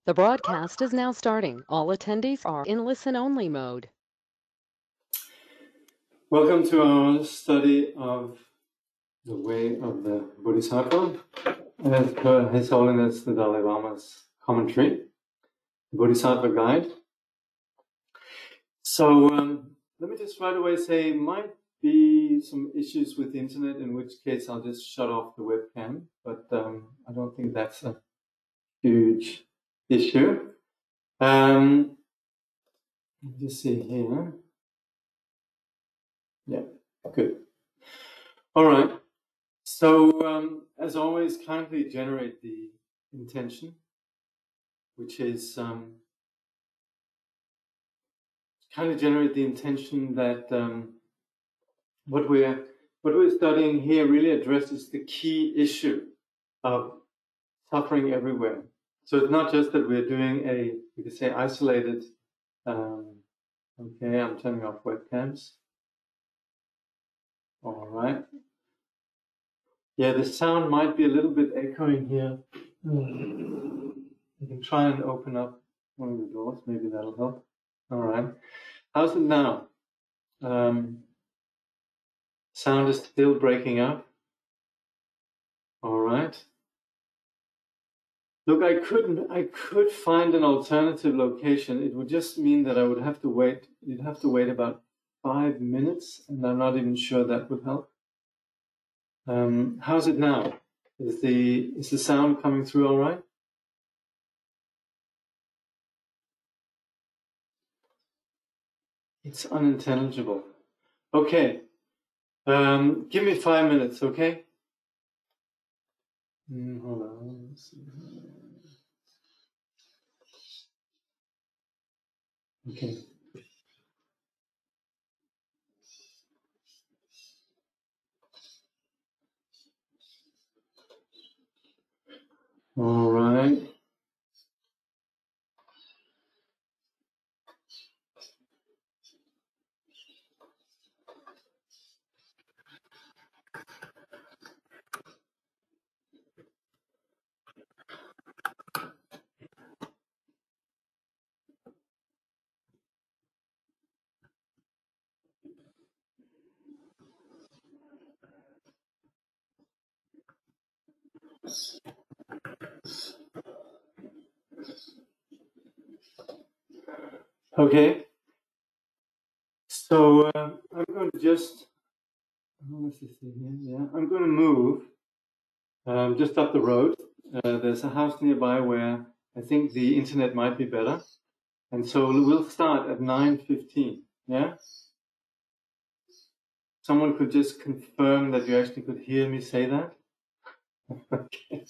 The broadcast is now starting. All attendees are in listen-only mode. Welcome to our study of the way of the Bodhisattva, as per His Holiness the Dalai Lama's commentary, the Bodhisattva Guide. So let me just right away say, might be some issues with the internet, in which case I'll just shut off the webcam, but I don't think that's a huge issue. Let me just see here. Yeah, good. All right. So, as always, kindly generate the intention, which is kindly generate the intention that what we're studying here really addresses the key issue of suffering everywhere. So it's not just that we're doing you could say, isolated. Okay, I'm turning off webcams. All right. Yeah, the sound might be a little bit echoing here. You can try and open up one of the doors. Maybe that'll help. All right. How's it now? Sound is still breaking up. All right. Look, I could find an alternative location. It would just mean that I would have to wait. You'd have to wait about 5 minutes, and I'm not even sure that would help. How's it now? Is the sound coming through all right? It's unintelligible. Okay. Give me 5 minutes, okay? Hold on. Let's see. Okay. All right. Okay. So I'm going to just. What's this thing here? Yeah, I'm going to move just up the road. There's a house nearby where I think the internet might be better, and so we'll start at 9:15. Yeah. Someone could just confirm that you actually could hear me say that. Okay.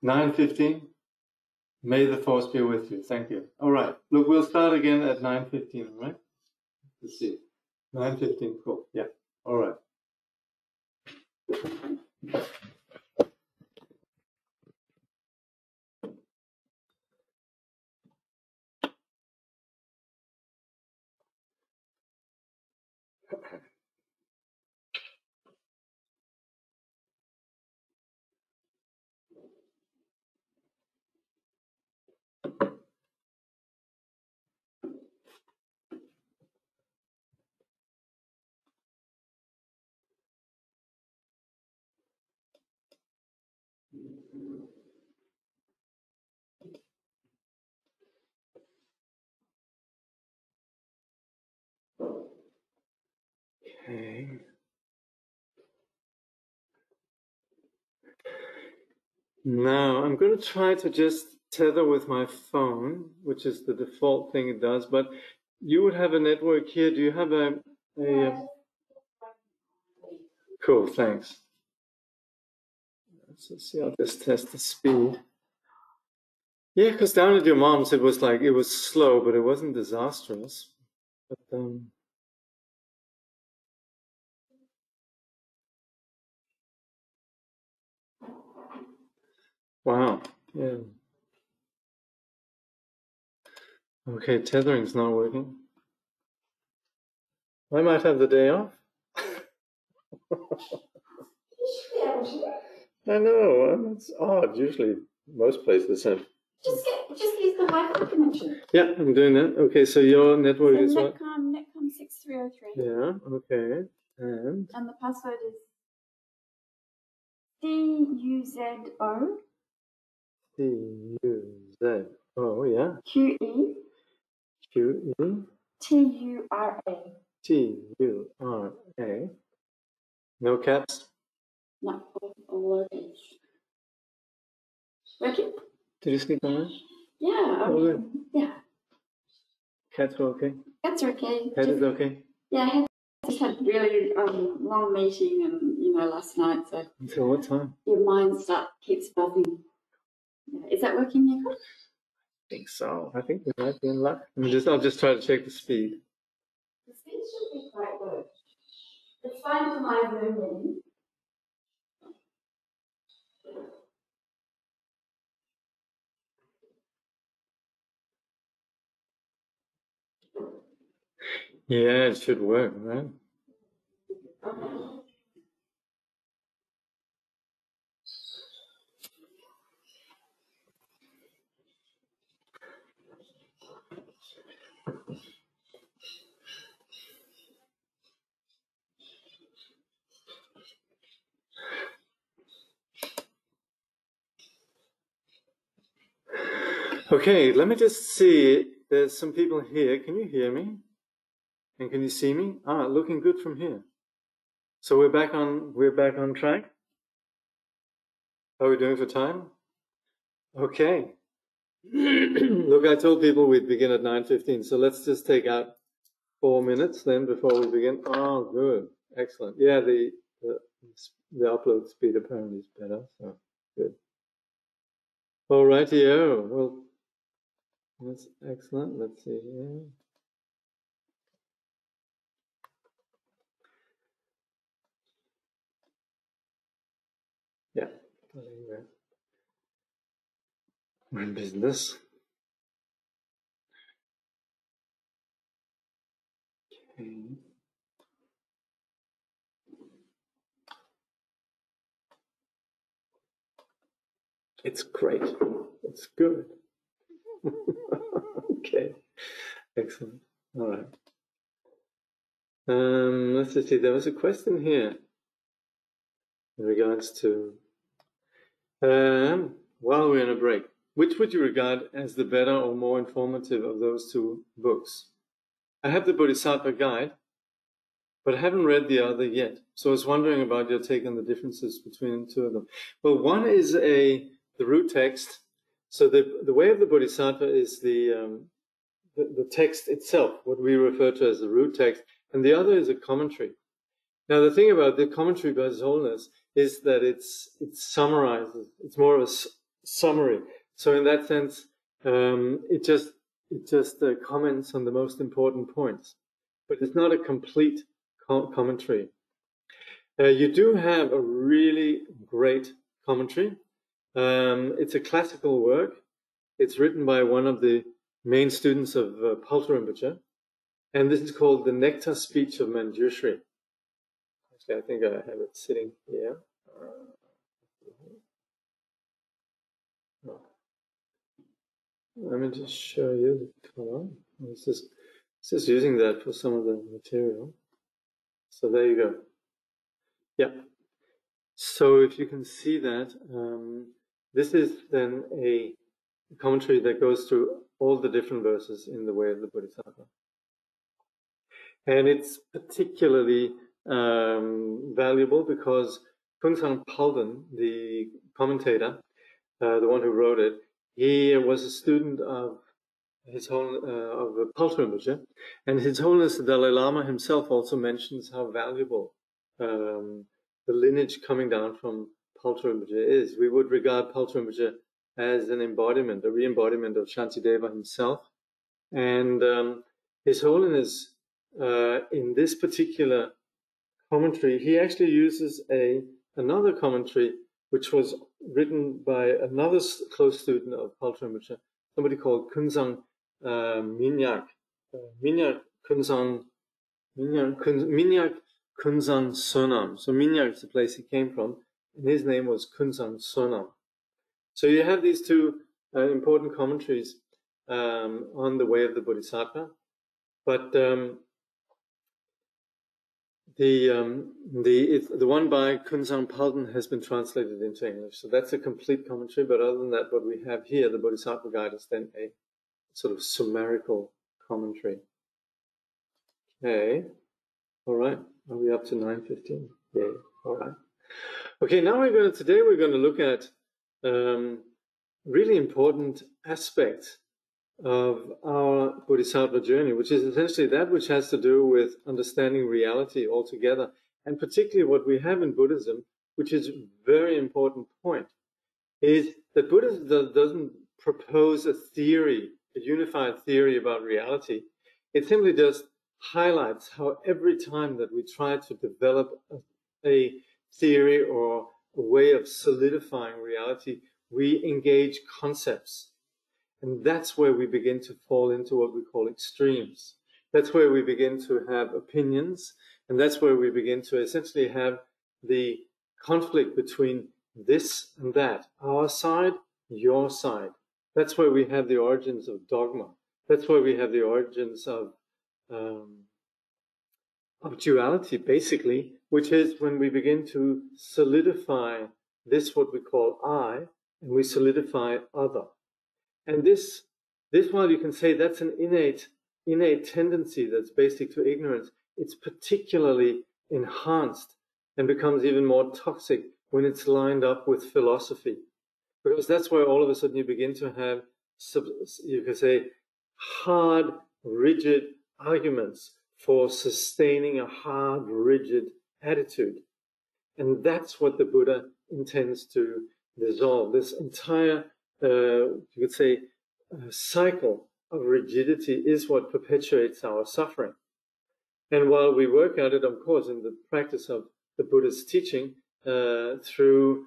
9:15. May the force be with you. Thank you. All right. Look, we'll start again at 9:15. All right. Let's see. 9:15. Cool. Yeah. All right. Okay. Now I'm going to try to just tether with my phone, which is the default thing it does. But you would have a network here. Do you have a Cool. Thanks. Let's see. I'll just test the speed. Yeah, because down at your mom's, it was slow, but it wasn't disastrous. But wow. Yeah. Okay, tethering's not working. I might have the day off. I know, that's odd. Usually, most places have. Just use check the Wi-Fi connection. Yeah, I'm doing that. Okay, so your network is what? Netcom 6303. Yeah, okay. And the password is DUZO DUZO, yeah. QE QE TURA. TURA. No caps. No, all lowercase. Working? Did you sleep on that? Yeah. Okay. Yeah. Cats are okay. Cats are okay. Cat is okay. Yeah, I just had really long meeting and last night, so. Until what time? Your mind keeps buzzing. Yeah. Is that working, Jakob? I think so. I think we might be in luck. I'll just try to check the speed. The speed should be quite good. It's fine for my Zoom meeting. Yeah, it should work, right? Okay, let me just see. There's some people here. Can you hear me? And can you see me? Looking good from here. So we're back on track. How are we doing for time? Okay. Look, I told people we'd begin at 9:15, so let's just take out 4 minutes then before we begin. Oh, good. Excellent. Yeah, the upload speed apparently is better, so good. All righty-o. Well, that's excellent. Let's see here. Yeah, we're in business. Okay. It's great. It's good. Okay. Excellent. All right. Let's just see. There was a question here in regards to while we're in a break, which would you regard as the better or more informative of those two books? I have the Bodhisattva guide, but I haven't read the other yet. So I was wondering about your take on the differences between the two of them. Well, one is the root text. So the way of the Bodhisattva is the text itself, what we refer to as the root text, and the other is a commentary. Now, the thing about the commentary by His Holiness is that it summarizes. It's more of a summary. So in that sense, it just comments on the most important points, but it's not a complete commentary. You do have a really great commentary. It's a classical work. It's written by one of the main students of Paltar Rinpoche, and this is called The Nectar Speech of Manjushri. Actually, I think I have it sitting here. Let me just show you the color. It's just using that for some of the material. So there you go. Yeah. So if you can see that, this is then a commentary that goes through all the different verses in the Way of the Bodhisattva. And it's particularly valuable because Kungsang Palden, the commentator, the one who wrote it, he was a student of of Paltar Rinpoche, and His Holiness the Dalai Lama himself also mentions how valuable the lineage coming down from Paltar Rinpoche is. We would regard Paltar Rinpoche as an embodiment, a re-embodiment of Shantideva himself, and His Holiness in this particular commentary, he actually uses another commentary which was written by another close student of Paltar Rinpoche, somebody called Kungsang Minyak. Minyak Kungsang Sonam. So Minyak is the place he came from, and his name was Kungsang Sonam. So you have these two important commentaries, on the way of the Bodhisattva. But the one by Kunzang Palden has been translated into English, so that's a complete commentary. But other than that, what we have here, the Bodhisattva Guide, is then a sort of summarical commentary. Okay, all right. Are we up to 9:15? Yeah. All right. Okay. Now today we're going to look at really important aspect of our Bodhisattva journey, which is essentially that which has to do with understanding reality altogether, and particularly what we have in Buddhism, which is a very important point, is that Buddhism doesn't propose a theory, a unified theory about reality. It simply just highlights how every time that we try to develop a theory or a way of solidifying reality, we engage concepts. And that's where we begin to fall into what we call extremes. That's where we begin to have opinions, and that's where we begin to essentially have the conflict between this and that, our side, your side. That's where we have the origins of dogma. That's where we have the origins of duality, basically, which is when we begin to solidify this, what we call I, and we solidify other. And this while you can say that's an innate tendency that's basic to ignorance, it's particularly enhanced and becomes even more toxic when it's lined up with philosophy. Because that's where all of a sudden you begin to have, you can say, hard, rigid arguments for sustaining a hard, rigid attitude. And that's what the Buddha intends to dissolve. This entire, you could say, cycle of rigidity is what perpetuates our suffering. And while we work at it, of course, in the practice of the Buddha's teaching through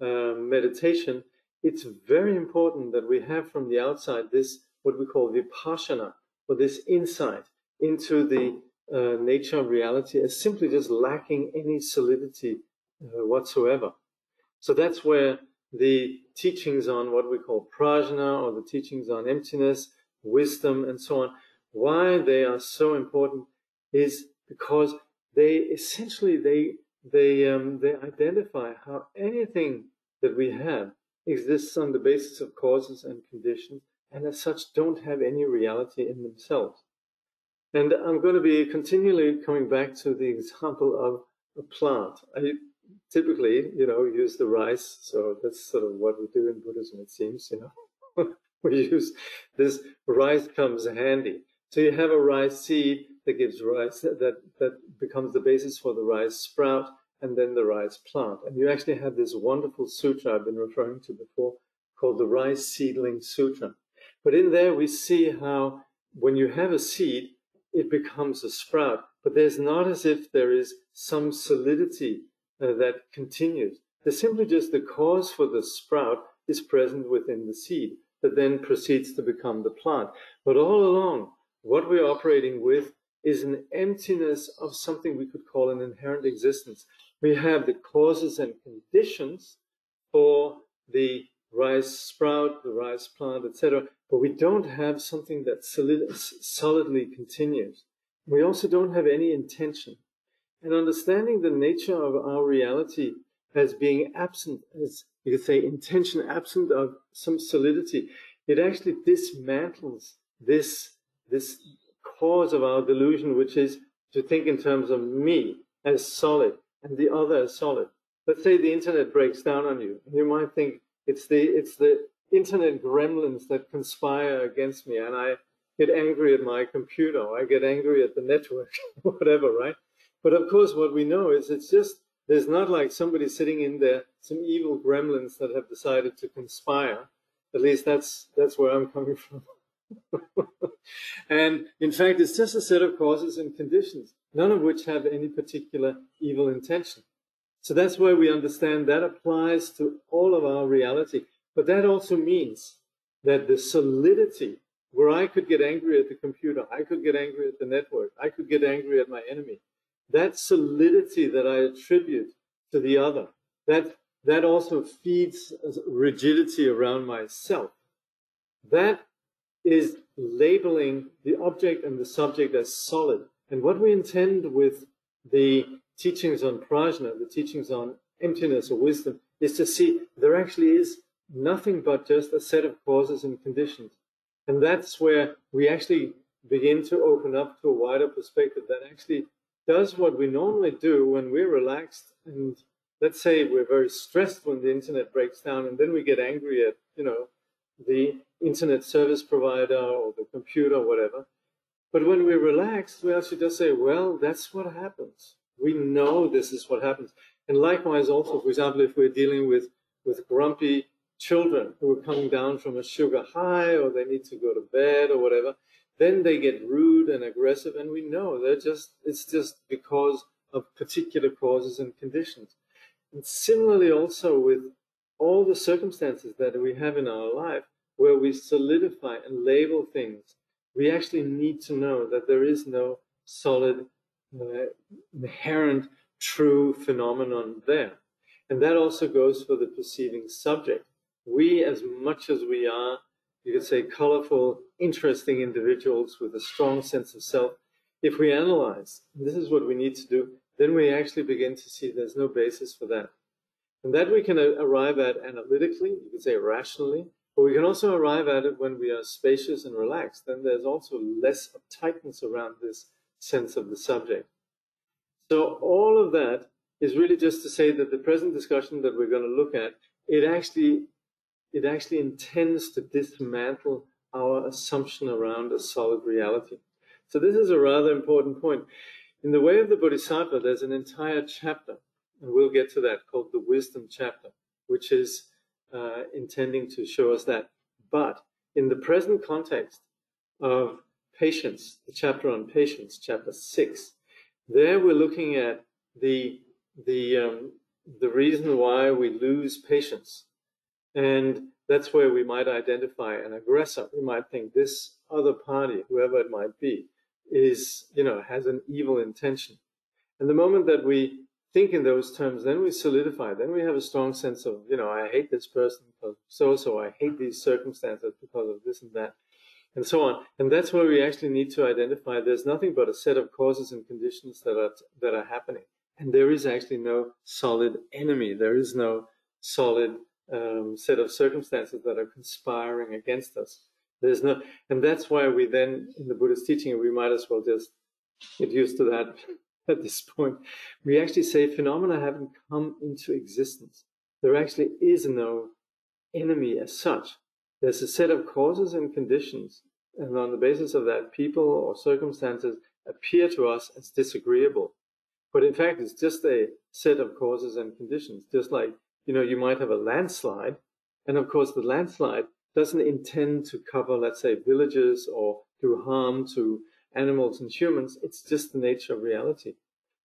meditation, it's very important that we have from the outside this, what we call vipassana, or this insight into the nature of reality as simply just lacking any solidity whatsoever. So that's where the teachings on what we call prajna, or the teachings on emptiness, wisdom, and so on, why they are so important is because they essentially they identify how anything that we have exists on the basis of causes and conditions, and as such don't have any reality in themselves. And I'm going to be continually coming back to the example of a plant. I typically, use the rice, so that's sort of what we do in Buddhism, it seems, we use this, rice comes handy. So you have a rice seed that gives rice, that becomes the basis for the rice sprout, and then the rice plant. And you actually have this wonderful sutra I've been referring to before, called the Rice Seedling Sutra. But in there we see how when you have a seed, it becomes a sprout, but there's not as if there is some solidity that continues. There's simply just the cause for the sprout is present within the seed that then proceeds to become the plant. But all along, what we're operating with is an emptiness of something we could call an inherent existence. We have the causes and conditions for the rice sprout, the rice plant, etc., but we don't have something that solidly continues. We also don't have any intention. And understanding the nature of our reality as being absent, as you could say, intention absent of some solidity, it actually dismantles this cause of our delusion, which is to think in terms of me as solid and the other as solid. Let's say the internet breaks down on you, and you might think it's the internet gremlins that conspire against me, and I get angry at my computer, or I get angry at the network, whatever, right? But of course, what we know is it's just, there's not like somebody sitting in there, some evil gremlins that have decided to conspire. At least that's where I'm coming from. And in fact, it's just a set of causes and conditions, none of which have any particular evil intention. So that's why we understand that applies to all of our reality. But that also means that the solidity, where I could get angry at the computer, I could get angry at the network, I could get angry at my enemy, that solidity that I attribute to the other, that also feeds rigidity around myself. That is labeling the object and the subject as solid. And what we intend with the teachings on prajna, the teachings on emptiness or wisdom, is to see there actually is nothing but just a set of causes and conditions. And that's where we actually begin to open up to a wider perspective that actually does what we normally do when we're relaxed. And let's say we're very stressed when the internet breaks down, and then we get angry at, the internet service provider or the computer or whatever. But when we're relaxed, we actually just say, well, that's what happens. We know this is what happens. And likewise also, for example, if we're dealing with grumpy children who are coming down from a sugar high, or they need to go to bed or whatever, then they get rude and aggressive, and we know it's just because of particular causes and conditions. And similarly also with all the circumstances that we have in our life where we solidify and label things, we actually need to know that there is no solid, inherent, true phenomenon there. And that also goes for the perceiving subject. We, as much as we are, you could say, colorful, interesting individuals with a strong sense of self, if we analyze, and this is what we need to do, then we actually begin to see there's no basis for that. And that we can arrive at analytically, you could say rationally, but we can also arrive at it when we are spacious and relaxed. Then there's also less uptightness around this sense of the subject. So all of that is really just to say that the present discussion that we're going to look at, it actually intends to dismantle our assumption around a solid reality. So this is a rather important point. In the Way of the Bodhisattva, there's an entire chapter, and we'll get to that, called the Wisdom chapter, which is intending to show us that. But in the present context of patience, the chapter on patience, chapter 6, there we're looking at the reason why we lose patience. And that's where we might identify an aggressor. We might think this other party, whoever it might be, is, has an evil intention. And the moment that we think in those terms, then we solidify, then we have a strong sense of, I hate this person because so, I hate these circumstances because of this and that, and so on. And that's where we actually need to identify there's nothing but a set of causes and conditions that are happening. And there is actually no solid enemy. There is no solid set of circumstances that are conspiring against us. There's no, and that's why we then, in the Buddhist teaching, we might as well just get used to that at this point. We actually say phenomena haven't come into existence. There actually is no enemy as such. There's a set of causes and conditions, and on the basis of that, people or circumstances appear to us as disagreeable. But in fact, it's just a set of causes and conditions, just like, you might have a landslide, and of course the landslide doesn't intend to cover, let's say, villages or do harm to animals and humans. It's just the nature of reality.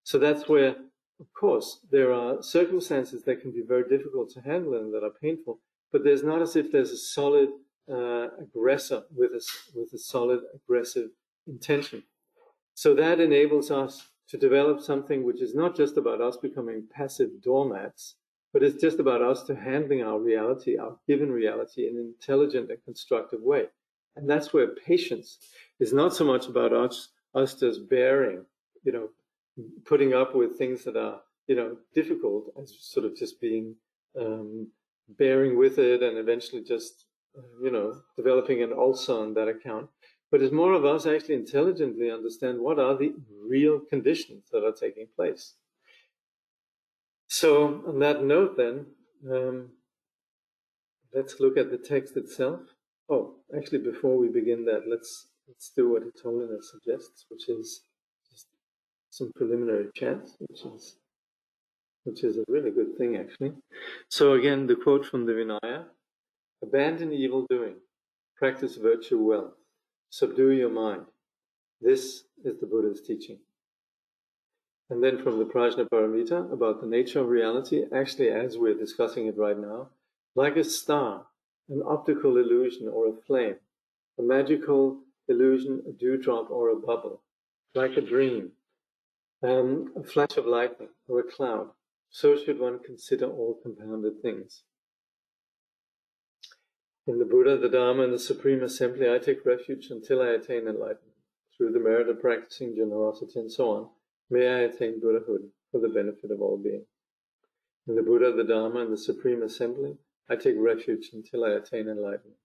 So that's where, of course, there are circumstances that can be very difficult to handle and that are painful, but there's not as if there's a solid aggressor with a solid aggressive intention. So that enables us to develop something which is not just about us becoming passive doormats, but it's just about us to handling our reality, our given reality, in an intelligent and constructive way. And that's where patience is not so much about us just bearing, putting up with things that are, difficult, as sort of just being, bearing with it and eventually just, developing an ulcer on that account. But it's more of us actually intelligently understand what are the real conditions that are taking place. So on that note then, let's look at the text itself. Oh, actually before we begin that, let's do what His Holiness suggests, which is just some preliminary chants, which is a really good thing actually. So again, the quote from the Vinaya: abandon evil doing, practice virtue well, subdue your mind. This is the Buddha's teaching. And then from the Prajna Paramita about the nature of reality, actually as we're discussing it right now, like a star, an optical illusion or a flame, a magical illusion, a dewdrop or a bubble, like a dream, a flash of lightning or a cloud, so should one consider all compounded things. In the Buddha, the Dharma, and the Supreme Assembly, I take refuge until I attain enlightenment. Through the merit of practicing generosity and so on, may I attain Buddhahood for the benefit of all beings. In the Buddha, the Dharma, and the Supreme Assembly, I take refuge until I attain enlightenment.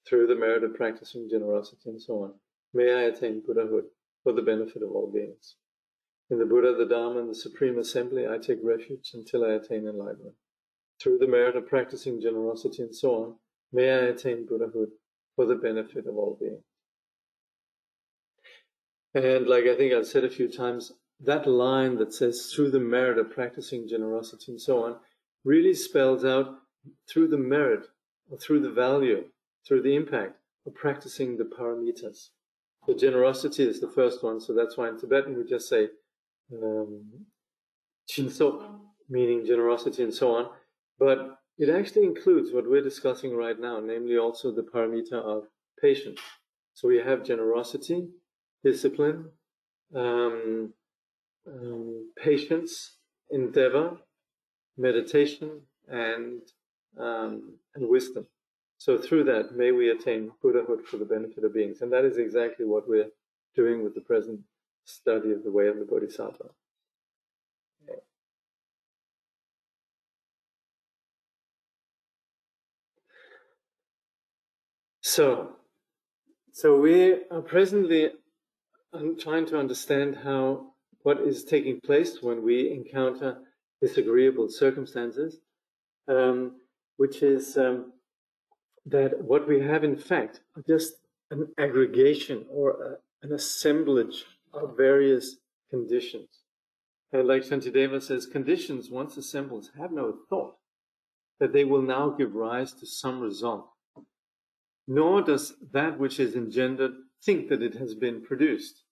Through the merit of practicing generosity and so on, may I attain Buddhahood for the benefit of all beings. In the Buddha, the Dharma, and the Supreme Assembly, I take refuge until I attain enlightenment. Through the merit of practicing generosity and so on, may I attain Buddhahood for the benefit of all beings. And like I think I've said a few times, that line that says through the merit of practicing generosity and so on really spells out through the merit or through the value, through the impact of practicing the paramitas. So generosity is the first one, so that's why in Tibetan we just say Chinso, meaning generosity and so on. But it actually includes what we're discussing right now, namely also the paramita of patience. So we have generosity, discipline, patience, endeavor, meditation, and wisdom. So through that, may we attain Buddhahood for the benefit of beings. And that is exactly what we're doing with the present study of the way of the Bodhisattva. So we are presently trying to understand what is taking place when we encounter disagreeable circumstances, which is that what we have in fact are just an aggregation or an assemblage of various conditions. And like Shantideva says, conditions once assembled have no thought that they will now give rise to some result. Nor does that which is engendered think that it has been produced.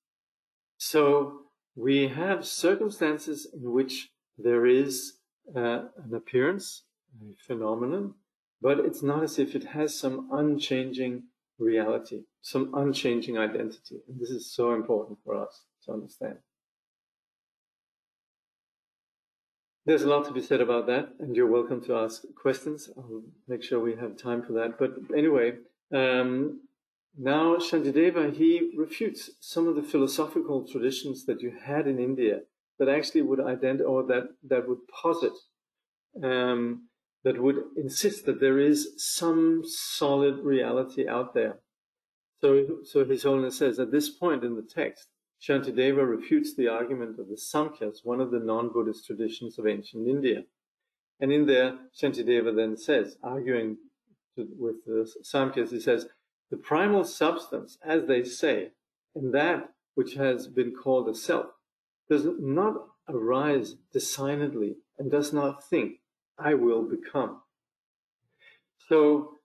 So we have circumstances in which there is an appearance, a phenomenon, but it's not as if it has some unchanging reality, some unchanging identity. And this is so important for us to understand. There's a lot to be said about that, and you're welcome to ask questions. I'll make sure we have time for that. But anyway, now Shantideva, he refutes some of the philosophical traditions that you had in India that actually would identify, or that would posit, that would insist that there is some solid reality out there. So His Holiness says, at this point in the text, Shantideva refutes the argument of the Samkhyas, one of the non-Buddhist traditions of ancient India. And in there, Shantideva then says, arguing with the Samkhyas, he says, the primal substance, as they say, and that which has been called a self, does not arise designedly and does not think, I will become. So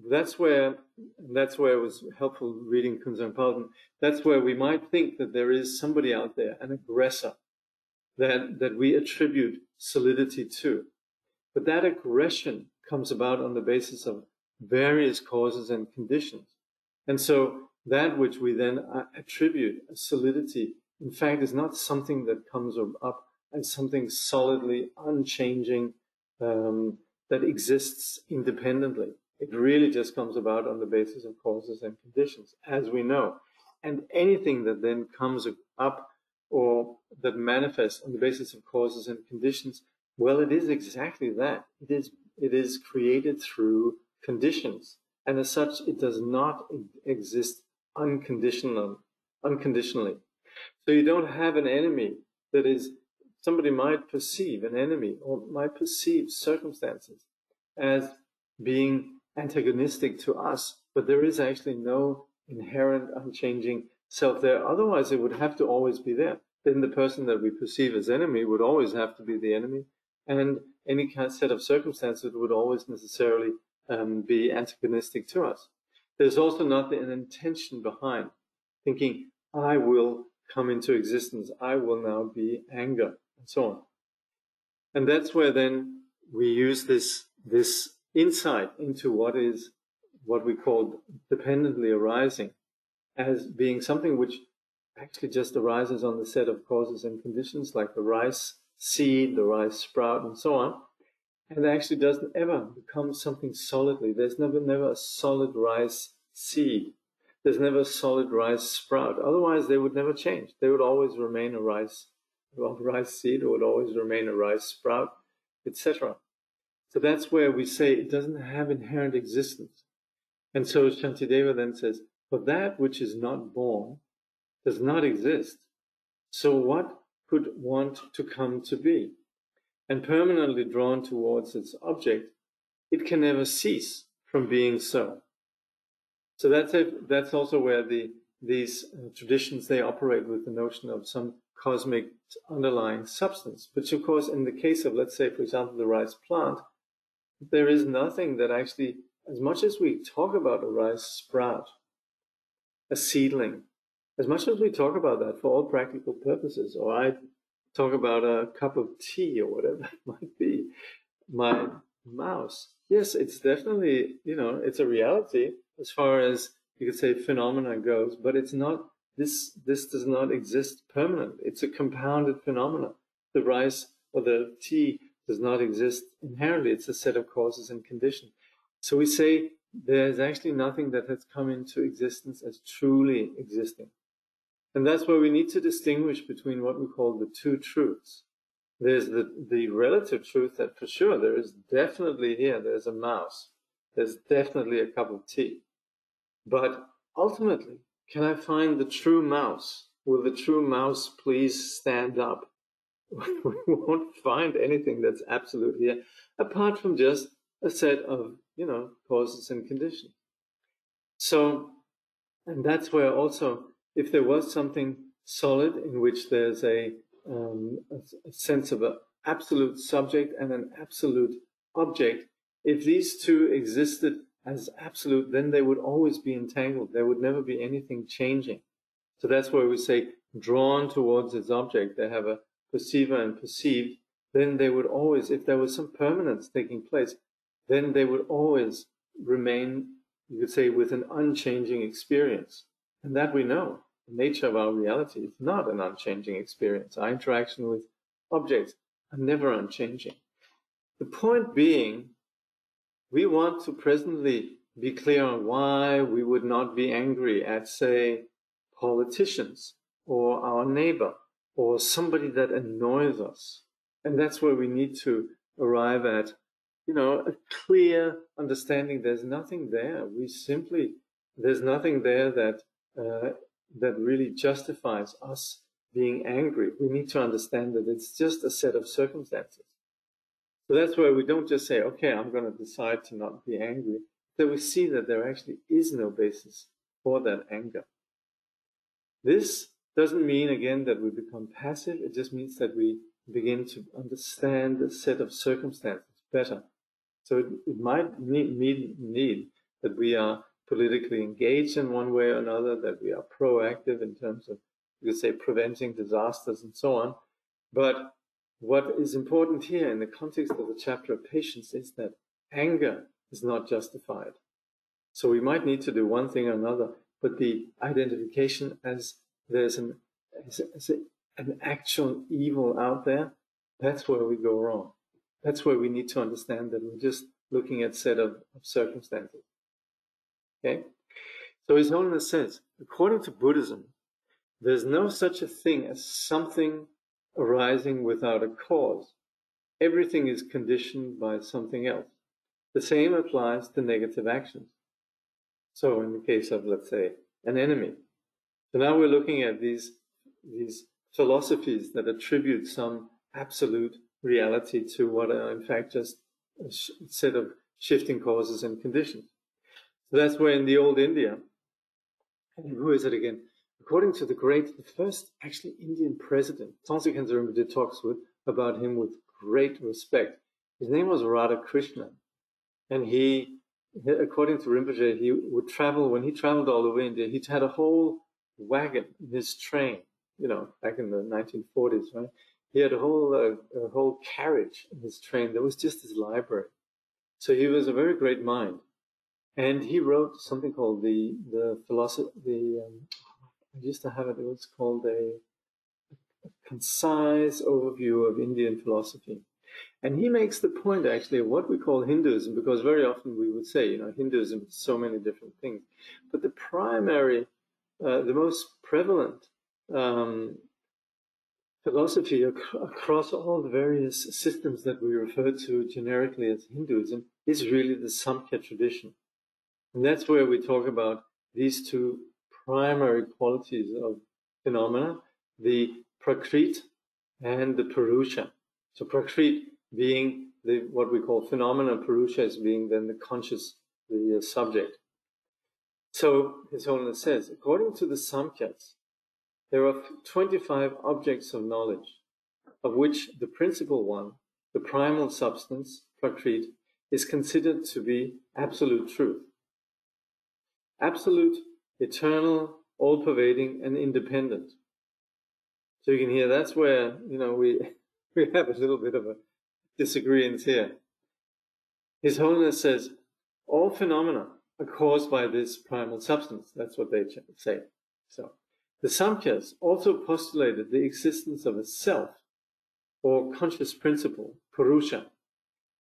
that's where it was helpful reading Kunzang Palden. That's where we might think that there is somebody out there, an aggressor, that we attribute solidity to. But that aggression comes about on the basis of various causes and conditions. And so that which we then attribute a solidity, in fact, is not something that comes up as something solidly unchanging that exists independently. It really just comes about on the basis of causes and conditions, as we know. And anything that then comes up or that manifests on the basis of causes and conditions, well, it is exactly that. It is created through conditions. And as such, it does not exist unconditionally. So you don't have an enemy that is, somebody might perceive an enemy or might perceive circumstances as being antagonistic to us, but there is actually no inherent unchanging self there. Otherwise, it would have to always be there. Then the person that we perceive as enemy would always have to be the enemy, and any kind of set of circumstances would always necessarily be antagonistic to us. There's also not an intention behind thinking, I will come into existence, I will now be anger, and so on. And that's where then we use this insight into what we call dependently arising as being something which actually just arises on the set of causes and conditions, like the rice seed, the rice sprout, and so on. and actually doesn't ever become something solidly. There's never a solid rice seed. There's never a solid rice sprout. Otherwise, they would never change. They would always remain a rice seed, or would always remain a rice sprout, etc. So that's where we say it doesn't have inherent existence. And so Shantideva then says, for that which is not born does not exist. So what could want to come to be? And permanently drawn towards its object, it can never cease from being so. So that's also where these traditions, they operate with the notion of some cosmic underlying substance. Which, of course, in the case of, let's say, for example, the rice plant, there is nothing that actually, as much as we talk about a rice sprout, a seedling, as much as we talk about that for all practical purposes, or I talk about a cup of tea or whatever it might be, my mouse, yes, it's definitely, it's a reality as far as you could say phenomena goes, but it's not, this does not exist permanently. It's a compounded phenomena. The rice or the tea does not exist inherently. It's a set of causes and conditions. So we say there's actually nothing that has come into existence as truly existing. And that's where we need to distinguish between what we call the two truths. There's the relative truth that for sure there is definitely here, there's a mouse. There's definitely a cup of tea. But ultimately, can I find the true mouse? Will the true mouse please stand up? We won't find anything that's absolute here, apart from just a set of, causes and conditions. So, and that's where also, if there was something solid in which there's a sense of an absolute subject and an absolute object, if these two existed as absolute, then they would always be entangled. There would never be anything changing. So that's where we say drawn towards its object. They have a perceiver and perceived. Then they would always, if there was some permanence taking place, then they would always remain, you could say, with an unchanging experience. And that we know. The nature of our reality is not an unchanging experience. Our interaction with objects are never unchanging. The point being, we want to presently be clear on why we would not be angry at, say, politicians or our neighbor or somebody that annoys us. And that's where we need to arrive at, a clear understanding. There's nothing there. There's nothing there that really justifies us being angry. We need to understand that it's just a set of circumstances. So that's where we don't just say, okay, I'm going to decide to not be angry, that we see that there actually is no basis for that anger. This doesn't mean, again, that we become passive. It just means that we begin to understand the set of circumstances better. So it might need that we are politically engaged in one way or another, that we are proactive in terms of, you could say, preventing disasters and so on. But what is important here in the context of the chapter of patience is that anger is not justified. So we might need to do one thing or another, but the identification as there's an actual evil out there, that's where we go wrong. That's where we need to understand that we're just looking at a set of circumstances. Okay? So His Holiness says, according to Buddhism, there's no such a thing as something arising without a cause. Everything is conditioned by something else. The same applies to negative actions. So in the case of, let's say, an enemy. So now we're looking at these philosophies that attribute some absolute reality to what are in fact just a set of shifting causes and conditions. So that's where in the old India, and who is it again? According to the first actually Indian president, Tansikhans Rinpoche talks about him with great respect. His name was Radhakrishnan. And he, according to Rinpoche, he would travel, when he traveled all over India, he had a whole wagon in his train, back in the 1940s, right? He had a whole carriage in his train that was just his library. So he was a very great mind. And he wrote something called the philosophy, I used to have it was called a concise overview of Indian philosophy. And he makes the point, actually, of what we call Hinduism, because very often we would say, Hinduism is so many different things. But the primary, the most prevalent philosophy across all the various systems that we refer to generically as Hinduism is really the Samkhya tradition. And that's where we talk about these two primary qualities of phenomena, the Prakrit and the Purusha. So Prakrit being what we call phenomena, Purusha is being then the conscious, the subject. So His Holiness says, according to the Samkhyas, there are 25 objects of knowledge, of which the principal one, the primal substance, Prakrit, is considered to be absolute truth. Absolute, eternal, all-pervading, and independent. So you can hear that's where, we have a little bit of a disagreement here. His Holiness says, all phenomena are caused by this primal substance. That's what they say. So the Samkhyas also postulated the existence of a self, or conscious principle, Purusha,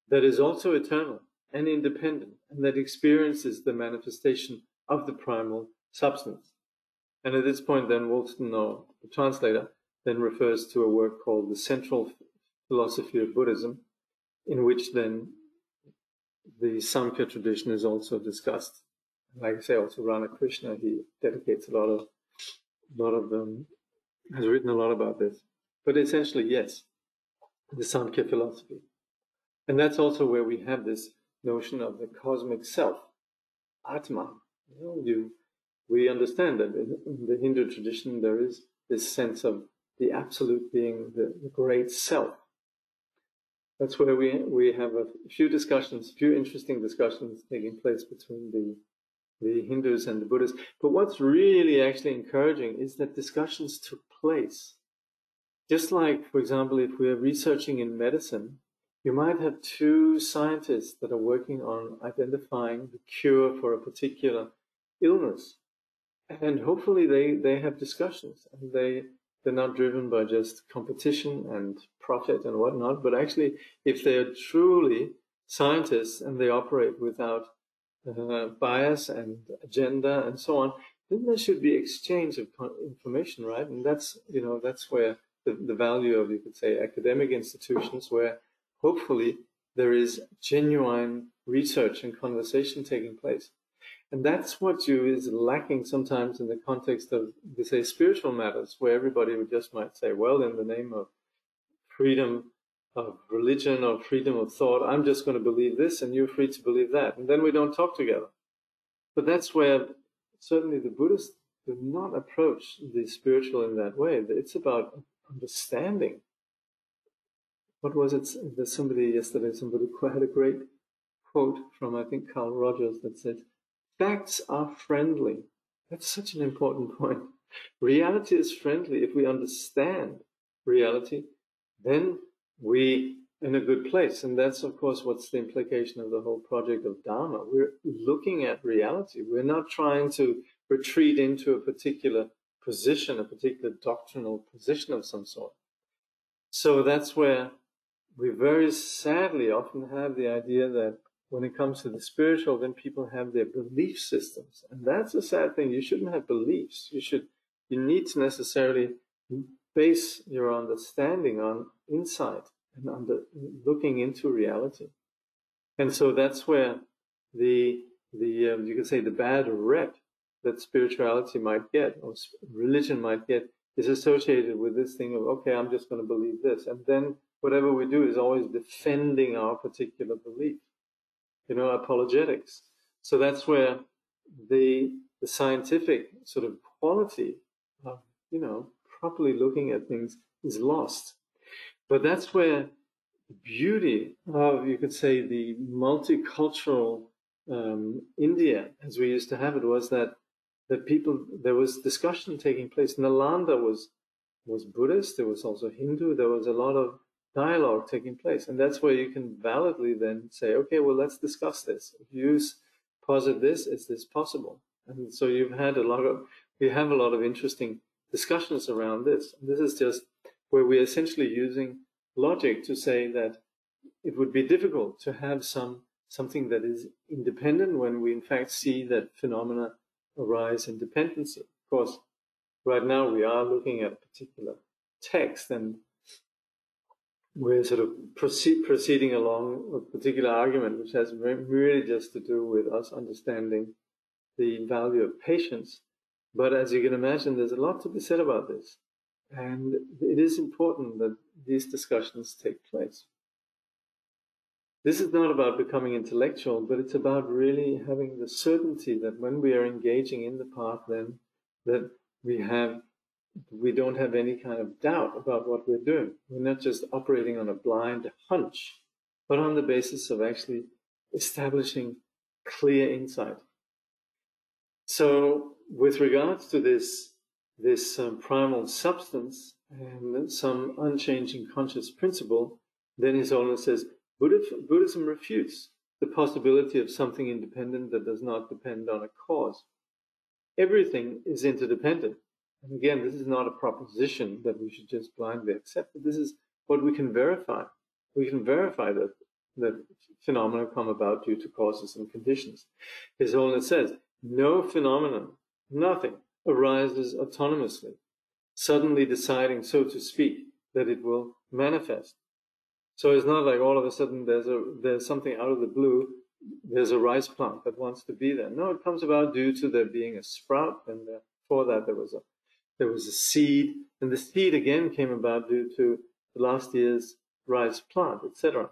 that is also eternal and independent, and that experiences the manifestation of the primal substance. And at this point, then Woolston, or the translator, then refers to a work called The Central Philosophy of Buddhism, in which then the Samkhya tradition is also discussed. Like I say, also Ramakrishna, he dedicates a lot of them, has written a lot about this. But essentially, yes, the Samkhya philosophy. And that's also where we have this notion of the cosmic self, Atma. We understand that in the Hindu tradition there is this sense of the absolute being the great self. That's where we have a few interesting discussions taking place between the Hindus and the Buddhists. But what's really actually encouraging is that discussions took place. Just like, for example, if we are researching in medicine, you might have two scientists that are working on identifying the cure for a particular illness. And hopefully they have discussions, and they're not driven by just competition and profit and whatnot, but actually if they are truly scientists and they operate without bias and agenda and so on, then there should be exchange of information, right? And that's where the value of, you could say, academic institutions, where hopefully there is genuine research and conversation taking place. And that's what is lacking sometimes in the context of, we say, spiritual matters, where everybody would just might say, well, in the name of freedom of religion or freedom of thought, I'm just going to believe this and you're free to believe that. And then we don't talk together. But that's where certainly the Buddhists do not approach the spiritual in that way. It's about understanding. What was it? There's somebody had a great quote from, I think, Carl Rogers that said, facts are friendly. That's such an important point. Reality is friendly. If we understand reality, then we're in a good place. And that's, of course, what's the implication of the whole project of Dharma. We're looking at reality. We're not trying to retreat into a particular position, a particular doctrinal position of some sort. So that's where we very sadly often have the idea that when it comes to the spiritual, then people have their belief systems. And that's a sad thing. You shouldn't have beliefs. You need to necessarily base your understanding on insight and looking into reality. And so that's where you could say the bad rep that spirituality might get, or religion might get, is associated with this thing of, okay, I'm just going to believe this. And then whatever we do is always defending our particular belief. Apologetics. So that's where the scientific sort of quality of, properly looking at things is lost. But that's where the beauty of, you could say, the multicultural India, as we used to have it, was that there was discussion taking place. Nalanda was Buddhist, there was also Hindu, there was a lot of dialogue taking place. And that's where you can validly then say, okay, well, let's discuss this. If you posit this, is this possible? And so we have a lot of interesting discussions around this. And this is just where we're essentially using logic to say that it would be difficult to have something that is independent when we in fact see that phenomena arise in dependency. Of course, right now we are looking at a particular text, and we're sort of proceeding along a particular argument which has really just to do with us understanding the value of patience. But as you can imagine, there's a lot to be said about this. And it is important that these discussions take place. This is not about becoming intellectual, but it's about really having the certainty that when we are engaging in the path, then that we don't have any kind of doubt about what we're doing. We're not just operating on a blind hunch, but on the basis of actually establishing clear insight. So with regards to this primal substance and some unchanging conscious principle, then His Holiness says, Buddhism refutes the possibility of something independent that does not depend on a cause. Everything is interdependent. And again, this is not a proposition that we should just blindly accept, but this is what we can verify. We can verify that phenomena come about due to causes and conditions. His Holiness says, no phenomenon, nothing, arises autonomously, suddenly deciding, so to speak, that it will manifest. So it's not like all of a sudden there's something out of the blue, there's a rice plant that wants to be there. No, it comes about due to there being a sprout, and before that there was a seed, and the seed again came about due to last year's rice plant, etc.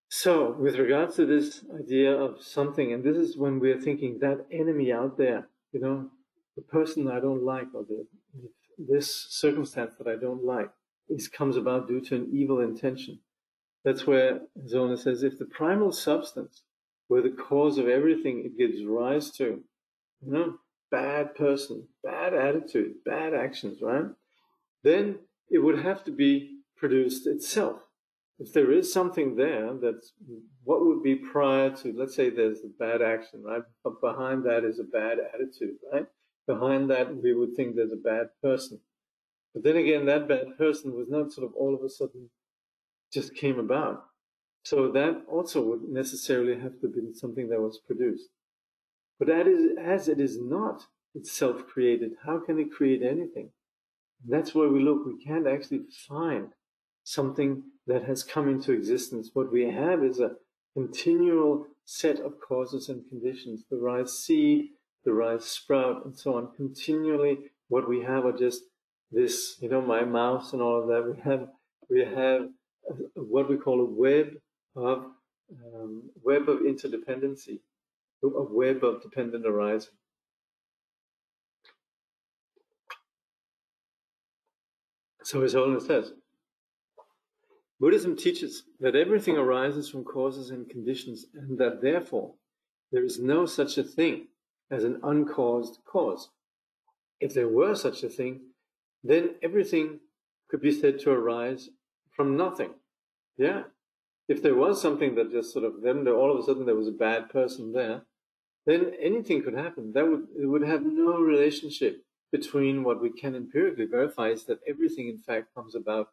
So, with regards to this idea of something, and this is when we're thinking that enemy out there, the person I don't like, or this circumstance that I don't like, comes about due to an evil intention. That's where Zona says, if the primal substance were the cause of everything it gives rise to, bad person, bad attitude, bad actions, right? Then it would have to be produced itself. If there is something there, that's what would be prior to, let's say there's a bad action, right? But behind that is a bad attitude, right? Behind that, we would think there's a bad person. But then again, that bad person was not sort of all of a sudden just came about. So that also would necessarily have to be something that was produced. But as it is not itself created, how can it create anything? And that's where we look. We can't actually find something that has come into existence. What we have is a continual set of causes and conditions. The rice seed, the rice sprout, and so on. Continually, what we have are just this, my mouse and all of that. We have what we call a web of interdependency, a web of dependent arising. So His Holiness says, Buddhism teaches that everything arises from causes and conditions, and that therefore there is no such a thing as an uncaused cause. If there were such a thing, then everything could be said to arise from nothing. Yeah. If there was something that just sort of, then all of a sudden there was a bad person there, then anything could happen. It would have no relationship between what we can empirically verify is that everything in fact comes about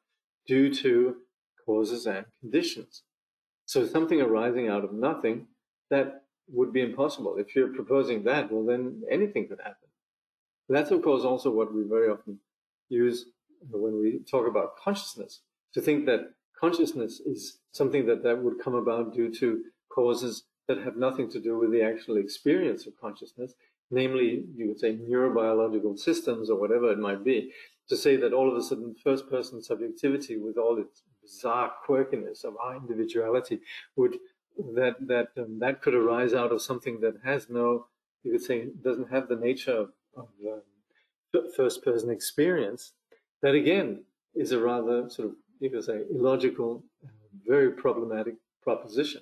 due to causes and conditions. So something arising out of nothing, that would be impossible. If you're proposing that, well then anything could happen. That's of course also what we very often use when we talk about consciousness, to think that consciousness is something that would come about due to causes that have nothing to do with the actual experience of consciousness, namely, you would say, neurobiological systems or whatever it might be, to say that all of a sudden first-person subjectivity with all its bizarre quirkiness of our individuality that could arise out of something that has no, you could say, doesn't have the nature of first-person experience. That again is a rather sort of, you could say, illogical, very problematic proposition.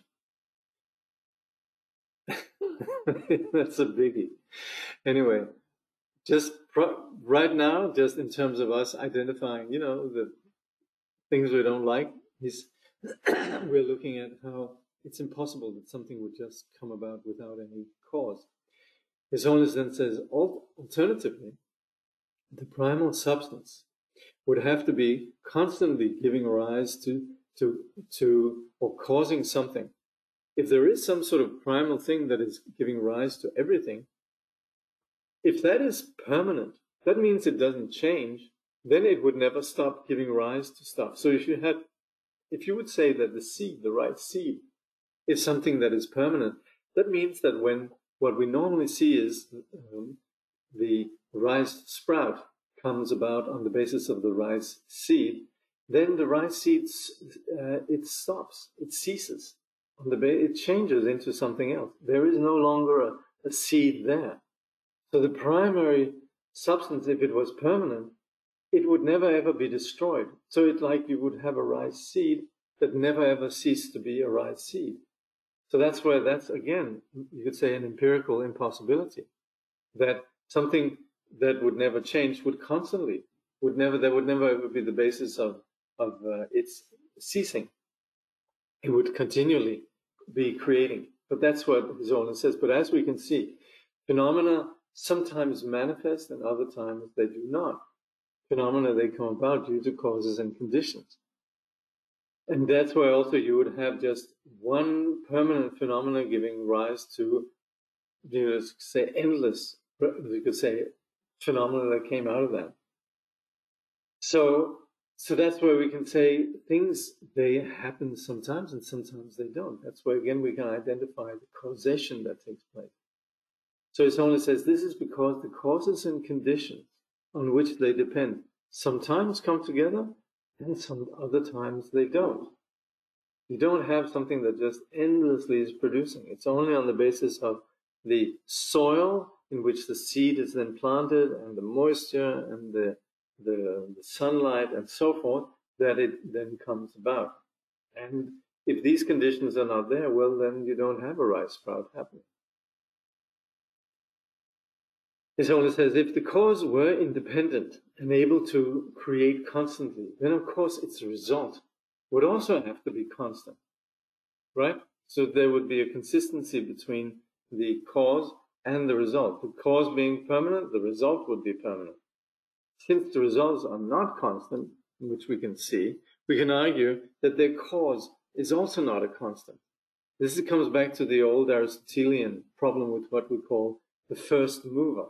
That's a biggie. Anyway, just right now, just in terms of us identifying, the things we don't like, we're looking at how it's impossible that something would just come about without any cause. His Holiness then says, alternatively, the primal substance would have to be constantly giving rise to or causing something. If there is some sort of primal thing that is giving rise to everything, if that is permanent, that means it doesn't change, then it would never stop giving rise to stuff. So if you would say that the seed, the right seed, is something that is permanent, that means that when what we normally see is the rice sprout comes about on the basis of the rice seed, then the rice seed, it stops, it ceases. It changes into something else. There is no longer a seed there. So the primary substance, if it was permanent, it would never ever be destroyed. So it's like you would have a rice seed that never ever ceased to be a rice seed. So that's again, you could say, an empirical impossibility. That something that would never change would constantly, that would never ever be the basis of its ceasing. It would continually be creating. But that's what His Holiness says. But as we can see, phenomena sometimes manifest and other times they do not. Phenomena, they come about due to causes and conditions. And that's why also you would have just one permanent phenomena giving rise to, say, endless, you could say, phenomena that came out of that. So that's why we can say things, they happen sometimes and sometimes they don't. That's why, again, we can identify the causation that takes place. So His Holiness says this is because the causes and conditions on which they depend sometimes come together and some other times they don't. You don't have something that just endlessly is producing. It's only on the basis of the soil in which the seed is then planted and the moisture and the sunlight and so forth that it then comes about. And if these conditions are not there, well, then you don't have a rice sprout happening. His Holiness says, if the cause were independent and able to create constantly, then of course its result would also have to be constant, right? So there would be a consistency between the cause and the result. The cause being permanent, the result would be permanent. Since the results are not constant, which we can see, we can argue that their cause is also not a constant. This comes back to the old Aristotelian problem with what we call the first mover.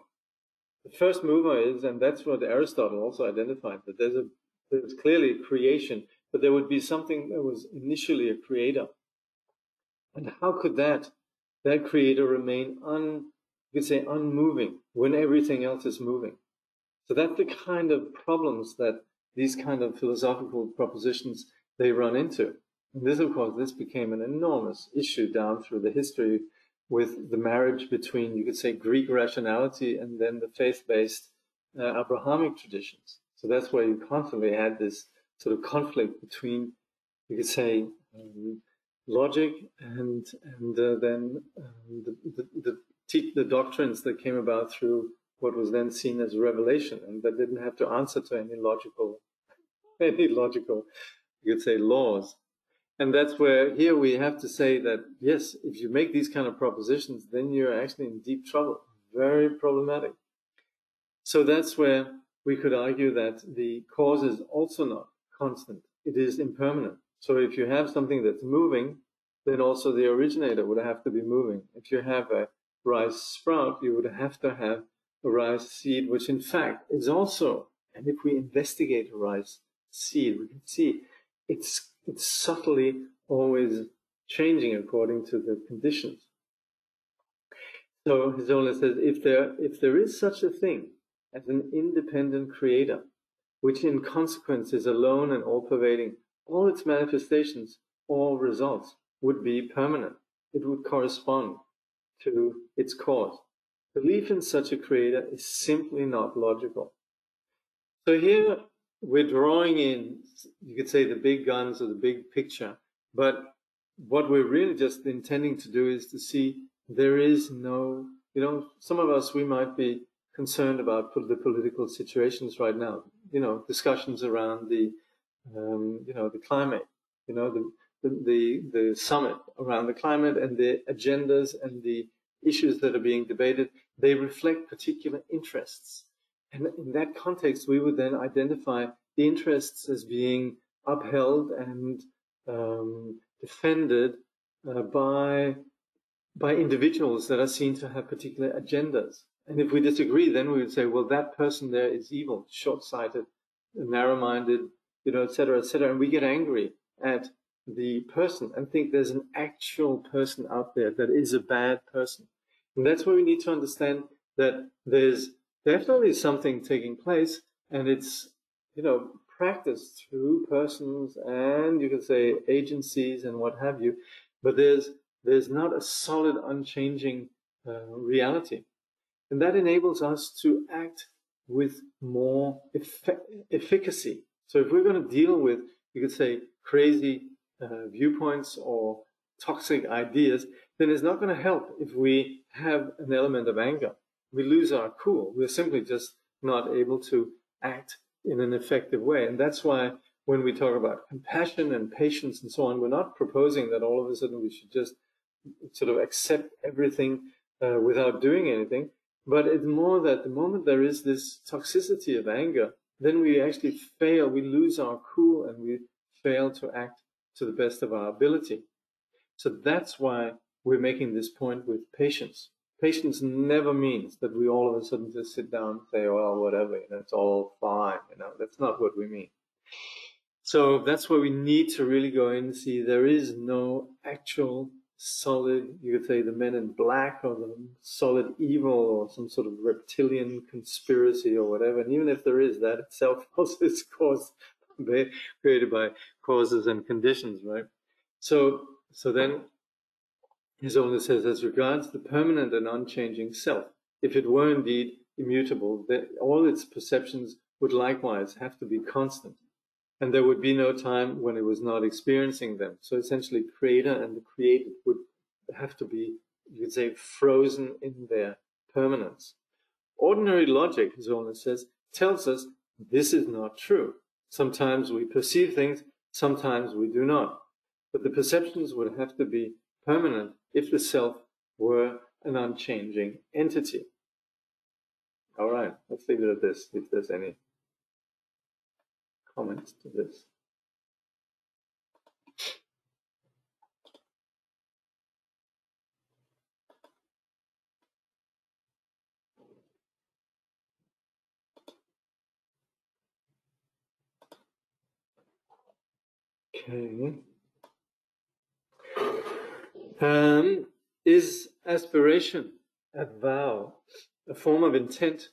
The first mover is, and that's what Aristotle also identified, that there's clearly creation, but there would be something that was initially a creator. And how could that creator remain unmoving when everything else is moving? So that's the kind of problems that these kind of philosophical propositions they run into. And this, of course, this became an enormous issue down through the history with the marriage between, you could say, Greek rationality and then the faith-based Abrahamic traditions. So that's why you constantly had this sort of conflict between, you could say, logic and then the doctrines that came about through what was then seen as revelation, and that didn't have to answer to any logical, you could say, laws. And that's where here we have to say that, yes, if you make these kind of propositions, then you're actually in deep trouble, very problematic. So that's where we could argue that the cause is also not constant. It is impermanent. So if you have something that's moving, then also the originator would have to be moving. If you have a rice sprout, you would have to have a rice seed, which in fact is also, and if we investigate a rice seed, we can see it's subtly always changing according to the conditions. So His Holiness says, if there is such a thing as an independent creator, which in consequence is alone and all-pervading, all its manifestations, all results would be permanent. It would correspond to its cause. Belief in such a creator is simply not logical. So here we're drawing in, you could say, the big guns or the big picture, but what we're really just intending to do is to see there is no, some of us, we might be concerned about the political situations right now, discussions around the climate, the summit around the climate and the agendas and the issues that are being debated, they reflect particular interests. And in that context, we would then identify the interests as being upheld and defended by individuals that are seen to have particular agendas. And if we disagree, then we would say, well, that person there is evil, short-sighted, narrow-minded, et cetera, et cetera. And we get angry at the person and think there's an actual person out there that is a bad person. And that's where we need to understand that there's definitely something taking place, and it's, practiced through persons and you could say agencies and what have you. But there's not a solid, unchanging reality. And that enables us to act with more efficacy. So if we're going to deal with, you could say, crazy viewpoints or toxic ideas, then it's not going to help if we have an element of anger. We lose our cool. We're simply just not able to act in an effective way. And that's why when we talk about compassion and patience and so on, we're not proposing that all of a sudden we should just sort of accept everything without doing anything. But it's more that the moment there is this toxicity of anger, then we actually fail, we lose our cool, and we fail to act to the best of our ability. So that's why we're making this point with patience. Patience never means that we all of a sudden just sit down and say, well, whatever, it's all fine. That's not what we mean. So that's where we need to really go in and see there is no actual solid, you could say the men in black or the solid evil or some sort of reptilian conspiracy or whatever. And even if there is, that itself also is created by causes and conditions, right? So then his Holiness says, as regards the permanent and unchanging self, if it were indeed immutable, then all its perceptions would likewise have to be constant. And there would be no time when it was not experiencing them. So essentially, creator and the created would have to be, you could say, frozen in their permanence. Ordinary logic, His Holiness says, tells us this is not true. Sometimes we perceive things, sometimes we do not. But the perceptions would have to be permanent if the self were an unchanging entity. All right, let's leave it at this, if there's any comments to this. Okay. Is aspiration, a vow, a form of intent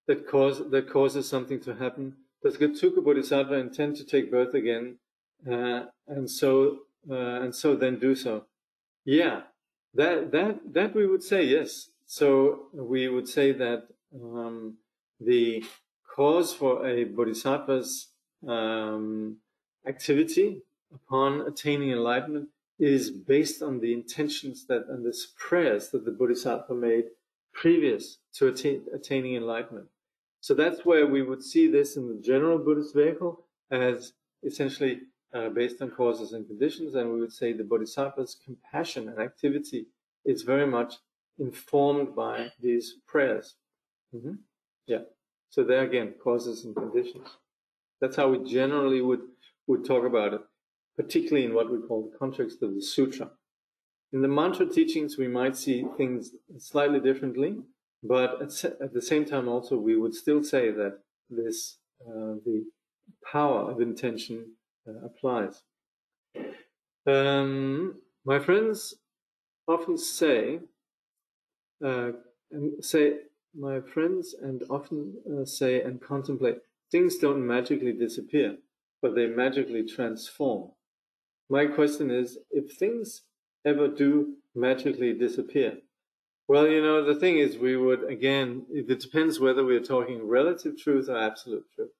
that causes something to happen? Does Gotsuka Bodhisattva intend to take birth again, and so then do so? Yeah, that we would say yes. So we would say that the cause for a bodhisattva's activity upon attaining enlightenment is based on the intentions and the prayers that the bodhisattva made previous to attaining enlightenment. So that's where we would see this in the general Buddhist vehicle as essentially based on causes and conditions, and we would say the bodhisattva's compassion and activity is very much informed by these prayers. Yeah. So there again, causes and conditions. That's how we generally would talk about it, particularly in what we call the context of the sutra. In the mantra teachings, we might see things slightly differently, but at the same time also we would still say that this the power of intention applies. My friends often say and contemplate, things don't magically disappear, but they magically transform. My question is, if things ever do magically disappear, well, the thing is, we would, again, it depends whether we're talking relative truth or absolute truth.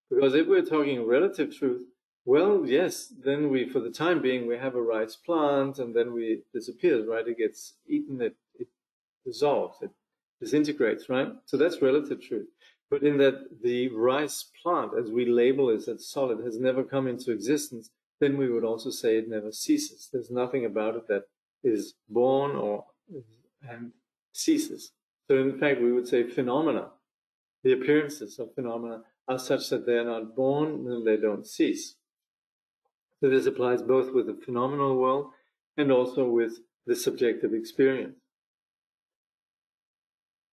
Because if we're talking relative truth, well, yes, then for the time being, we have a rice plant, and then it disappears, right? It gets eaten, it dissolves, it disintegrates, right? So that's relative truth. But in that the rice plant, as we label it as solid, has never come into existence, then we would also say it never ceases. There's nothing about it that is born and ceases. So in fact, we would say phenomena, the appearances of phenomena, are such that they are not born and they don't cease. So this applies both with the phenomenal world and also with the subjective experience.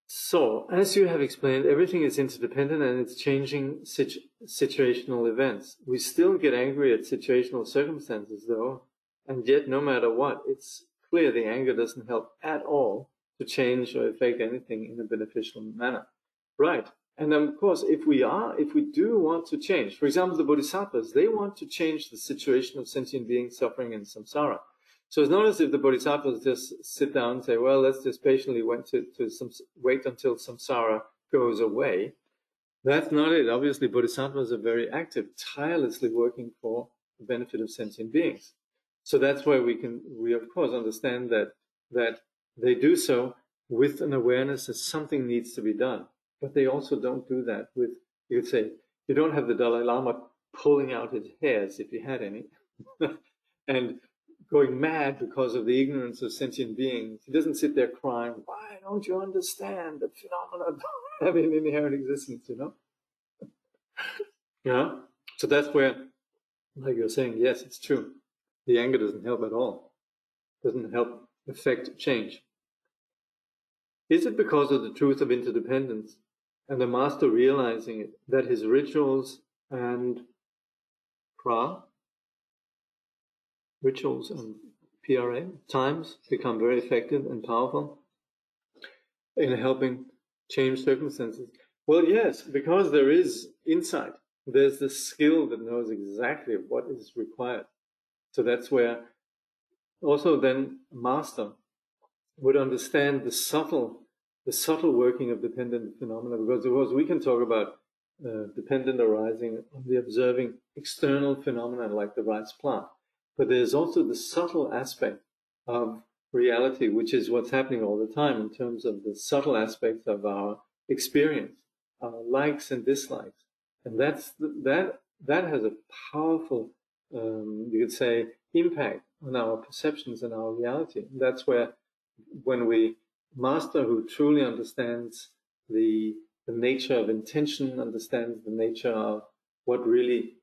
So, as you have explained, everything is interdependent and it's changing situational events. We still get angry at situational circumstances, though, and yet no matter what, it's clear the anger doesn't help at all to change or affect anything in a beneficial manner. Right. And of course, if we do want to change, for example, the Bodhisattvas, they want to change the situation of sentient beings suffering in samsara. So it's not as if the Bodhisattvas just sit down and say, well, let's just patiently wait until samsara goes away. That's not it. Obviously, Bodhisattvas are very active, tirelessly working for the benefit of sentient beings. So that's where we of course understand that they do so with an awareness that something needs to be done. But they also don't do that with, you could say, you don't have the Dalai Lama pulling out his hairs, if he had any, and going mad because of the ignorance of sentient beings. He doesn't sit there crying, why don't you understand that phenomena don't have an inherent existence, you know? Yeah? So that's where, like you're saying, yes, it's true. The anger doesn't help at all. Doesn't help affect change. Is it because of the truth of interdependence and the master realizing it that his rituals and pra times become very effective and powerful in helping change circumstances? Well, yes, because there is insight. There's the skill that knows exactly what is required. So that's where also then a master would understand the subtle working of dependent phenomena, because of course we can talk about dependent arising on the observing external phenomena like the rice plant. But there's also the subtle aspect of reality, which is what's happening all the time in terms of the subtle aspects of our experience, our likes and dislikes. And that has a powerful, you could say, impact on our perceptions and our reality. And that's where, when we master who truly understands the nature of intention, understands the nature of what really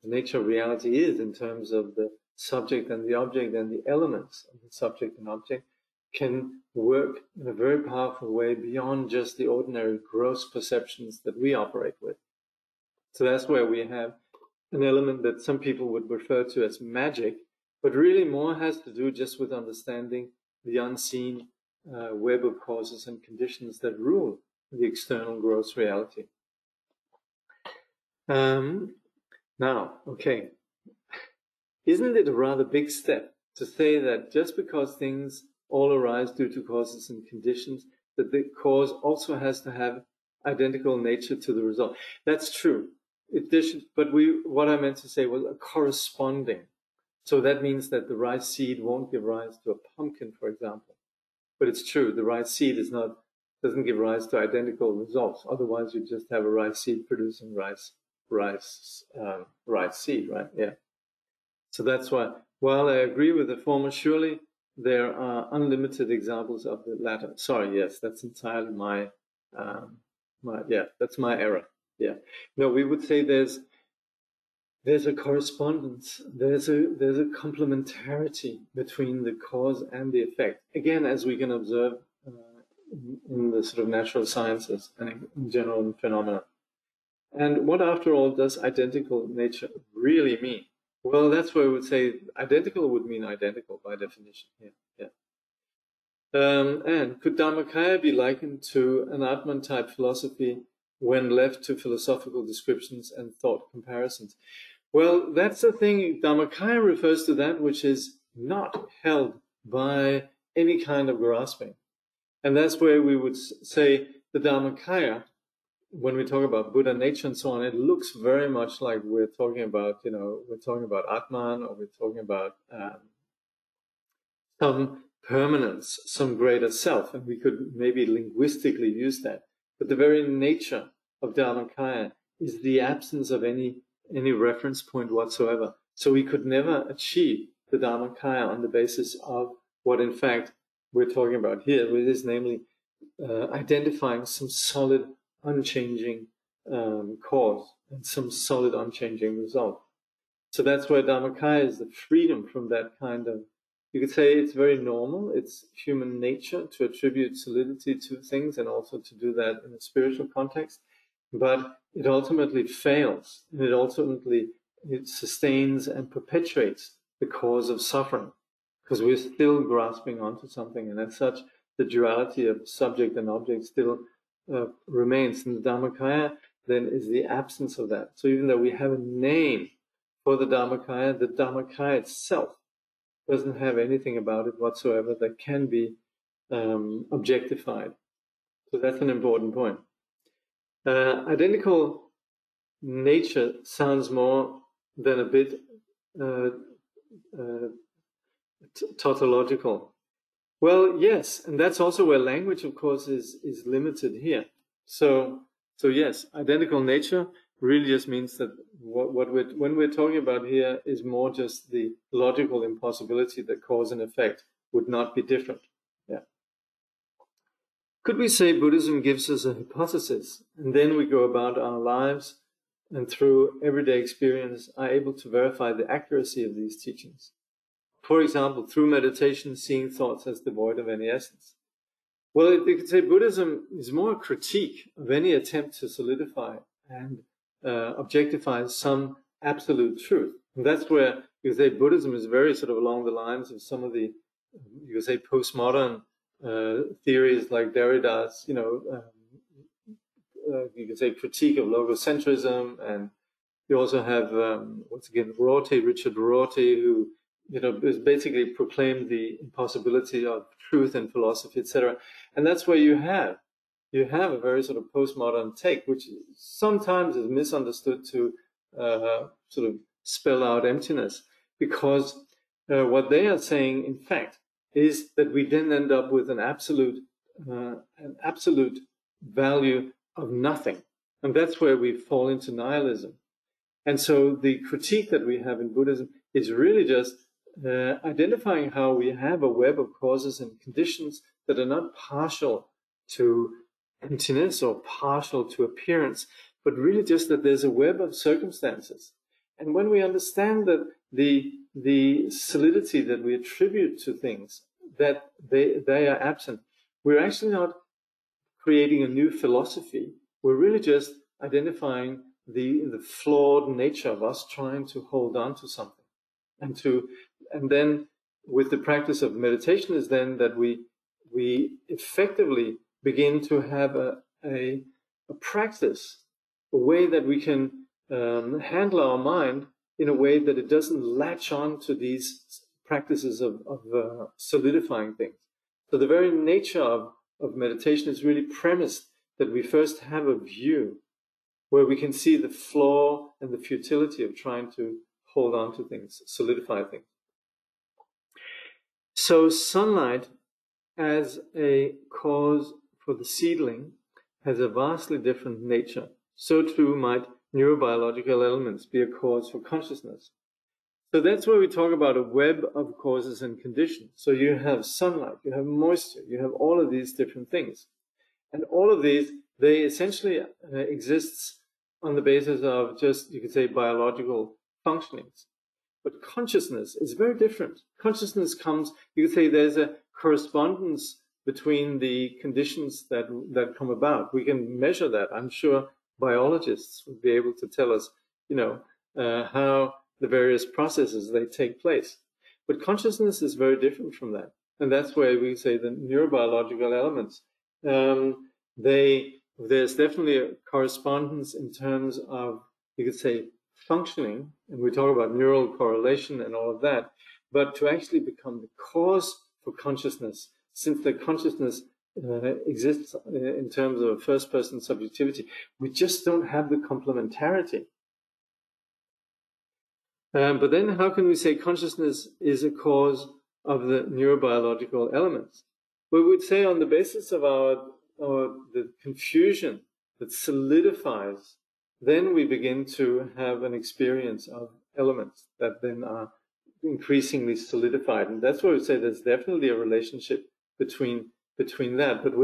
the nature of reality is in terms of the subject and the object and the elements of the subject and object, can work in a very powerful way beyond just the ordinary gross perceptions that we operate with. So that's where we have an element that some people would refer to as magic, but really more has to do just with understanding the unseen web of causes and conditions that rule the external gross reality. Now, okay, isn't it a rather big step to say that just because things all arise due to causes and conditions, that the cause also has to have identical nature to the result? That's true. But what I meant to say was a corresponding. So that means that the rice seed won't give rise to a pumpkin, for example. But it's true, the rice seed doesn't give rise to identical results. Otherwise, you just have a rice seed producing rice seed, right? Yeah. So that's why, while I agree with the former, surely there are unlimited examples of the latter. Sorry, yes, that's entirely that's my error. Yeah. No, we would say there's a correspondence, there's a complementarity between the cause and the effect. Again, as we can observe in the sort of natural sciences and in general in phenomena. And what, after all, does identical nature really mean? Well, that's where we would say identical would mean identical by definition. Yeah. And could Dharmakaya be likened to an Atman-type philosophy when left to philosophical descriptions and thought comparisons? Well, that's the thing. Dharmakaya refers to that which is not held by any kind of grasping. And that's where we would say the Dharmakaya, when we talk about Buddha nature and so on, it looks very much like we're talking about, we're talking about Atman, or we're talking about some permanence, some greater self. And we could maybe linguistically use that. But the very nature of Dharmakaya is the absence of any reference point whatsoever. So we could never achieve the Dharmakaya on the basis of what, in fact, we're talking about here, which is namely identifying some solid, unchanging cause and some solid, unchanging result. So that's where Dharmakaya is the freedom from that kind of, you could say it's very normal, it's human nature to attribute solidity to things and also to do that in a spiritual context, but it ultimately fails, and it sustains and perpetuates the cause of suffering, because we're still grasping onto something, and as such, the duality of subject and object still remains. And the Dharmakaya then is the absence of that. So even though we have a name for the Dharmakaya itself doesn't have anything about it whatsoever that can be objectified. So that's an important point. Identical nature sounds more than a bit tautological. Well, yes, and that's also where language, of course, is limited here. So yes, identical nature really just means that when we're talking about here is more just the logical impossibility that cause and effect would not be different. Yeah. Could we say Buddhism gives us a hypothesis, and then we go about our lives and through everyday experience are able to verify the accuracy of these teachings? For example, through meditation, seeing thoughts as devoid of any essence. Well, you could say Buddhism is more a critique of any attempt to solidify and objectify some absolute truth. And that's where you could say Buddhism is very sort of along the lines of some of the, you could say, postmodern theories like Derrida's, you could say critique of logocentrism, and you also have once again Richard Rorty, who basically proclaimed the impossibility of truth and philosophy, etc. And that's where you have a very sort of postmodern take, which sometimes is misunderstood to sort of spell out emptiness, because what they are saying, in fact, is that we then end up with an absolute value of nothing, and that's where we fall into nihilism. And so the critique that we have in Buddhism is really just identifying how we have a web of causes and conditions that are not partial to emptiness or partial to appearance, but really just that there's a web of circumstances. And when we understand that the solidity that we attribute to things, that they are absent, we're actually not creating a new philosophy. We're really just identifying the flawed nature of us trying to hold on to something. And then with the practice of meditation is then that we effectively begin to have a practice, a way that we can handle our mind in a way that it doesn't latch on to these practices of solidifying things. So the very nature of meditation is really premised that we first have a view where we can see the flaw and the futility of trying to hold on to things, solidify things. So sunlight as a cause for the seedling has a vastly different nature. So too might neurobiological elements be a cause for consciousness. So that's where we talk about a web of causes and conditions. So you have sunlight, you have moisture, you have all of these different things. And all of these, they essentially exist on the basis of just, you could say, biological functionings. But consciousness is very different. Consciousness comes, you could say there's a correspondence between the conditions that come about. We can measure that. I'm sure biologists would be able to tell us, how the various processes they take place. But consciousness is very different from that. And that's where we say the neurobiological elements, there's definitely a correspondence in terms of, you could say, functioning, and we talk about neural correlation and all of that, but to actually become the cause for consciousness, since the consciousness exists in terms of first-person subjectivity, we just don't have the complementarity. But then how can we say consciousness is a cause of the neurobiological elements? We would say on the basis of the confusion that solidifies, then we begin to have an experience of elements that then are increasingly solidified. And that's why we say there's definitely a relationship between that. But